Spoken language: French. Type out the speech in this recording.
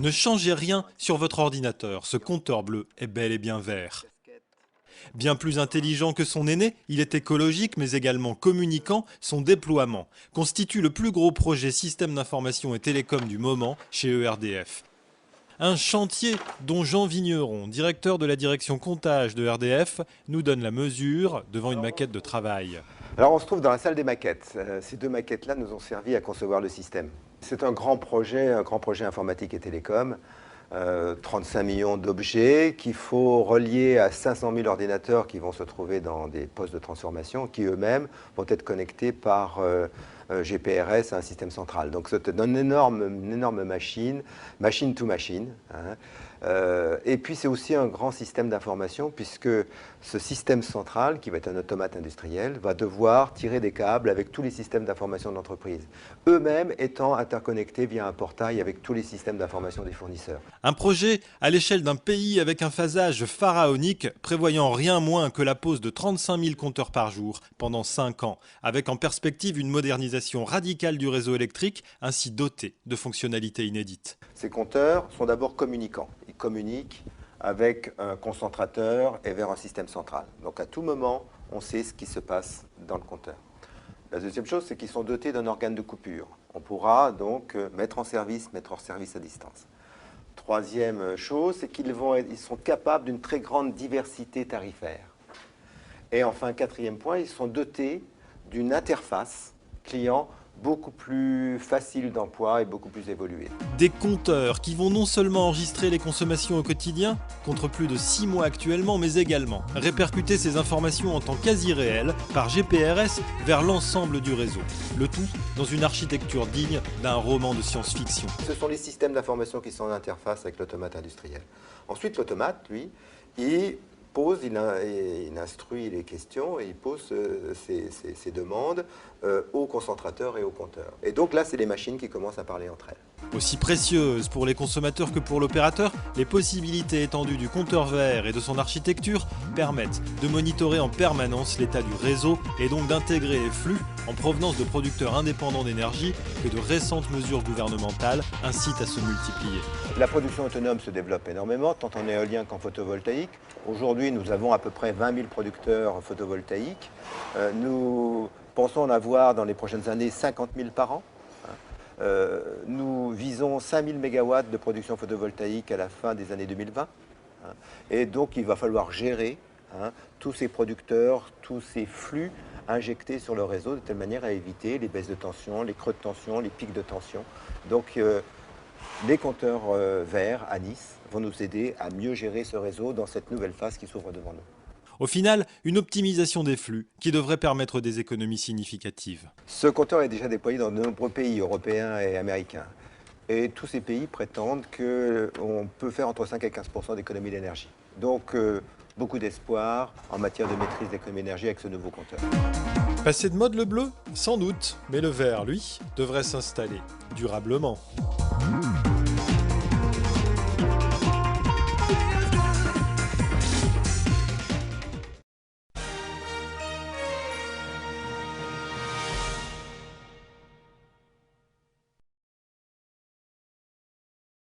Ne changez rien sur votre ordinateur, ce compteur bleu est bel et bien vert. Bien plus intelligent que son aîné, il est écologique mais également communicant. Son déploiement constitue le plus gros projet système d'information et télécom du moment chez ERDF. Un chantier dont Jean Vigneron, directeur de la direction comptage de ERDF, nous donne la mesure devant une maquette de travail. Alors on se trouve dans la salle des maquettes. Ces deux maquettes-là nous ont servi à concevoir le système. C'est un grand projet informatique et télécom. 35 millions d'objets qu'il faut relier à 500 000 ordinateurs qui vont se trouver dans des postes de transformation qui eux-mêmes vont être connectés par GPRS à un système central. Donc c'est une énorme machine to machine. Hein. Et puis c'est aussi un grand système d'information puisque ce système central, qui va être un automate industriel, va devoir tirer des câbles avec tous les systèmes d'information de l'entreprise, eux-mêmes étant interconnectés via un portail avec tous les systèmes d'information des fournisseurs. Un projet à l'échelle d'un pays avec un phasage pharaonique, prévoyant rien moins que la pose de 35 000 compteurs par jour pendant 5 ans, avec en perspective une modernisation radicale du réseau électrique, ainsi doté de fonctionnalités inédites. Ces compteurs sont d'abord communicants. Ils communiquent avec un concentrateur et vers un système central. Donc à tout moment, on sait ce qui se passe dans le compteur. La deuxième chose, c'est qu'ils sont dotés d'un organe de coupure. On pourra donc mettre hors service à distance. Troisième chose, c'est qu'ils sont capables d'une très grande diversité tarifaire. Et enfin, quatrième point, ils sont dotés d'une interface client beaucoup plus facile d'emploi et beaucoup plus évoluée. Des compteurs qui vont non seulement enregistrer les consommations au quotidien, contre plus de 6 mois actuellement, mais également répercuter ces informations en temps quasi réel par GPRS vers l'ensemble du réseau. Le tout dans une architecture digne d'un roman de science-fiction. Ce sont les systèmes d'information qui sont en interface avec l'automate industriel. Ensuite, l'automate, lui, il instruit les questions et il pose ses demandes aux concentrateurs et aux compteurs. Et donc là, c'est les machines qui commencent à parler entre elles. Aussi précieuses pour les consommateurs que pour l'opérateur, les possibilités étendues du compteur vert et de son architecture permettent de monitorer en permanence l'état du réseau et donc d'intégrer les flux en provenance de producteurs indépendants d'énergie que de récentes mesures gouvernementales incitent à se multiplier. La production autonome se développe énormément, tant en éolien qu'en photovoltaïque. Aujourd'hui, nous avons à peu près 20 000 producteurs photovoltaïques. Nous pensons en avoir dans les prochaines années 50 000 par an. Nous visons 5 000 MW de production photovoltaïque à la fin des années 2020. Et donc, il va falloir gérer tous ces producteurs, tous ces flux injectés sur le réseau de telle manière à éviter les baisses de tension, les creux de tension, les pics de tension. Donc, les compteurs verts à Nice vont nous aider à mieux gérer ce réseau dans cette nouvelle phase qui s'ouvre devant nous. Au final, une optimisation des flux qui devrait permettre des économies significatives. Ce compteur est déjà déployé dans de nombreux pays européens et américains. Et tous ces pays prétendent qu'on peut faire entre 5 et 15% d'économie d'énergie. Donc, beaucoup d'espoir en matière de maîtrise d'économie d'énergie avec ce nouveau compteur. Passer de mode le bleu? Sans doute, mais le vert, lui, devrait s'installer durablement.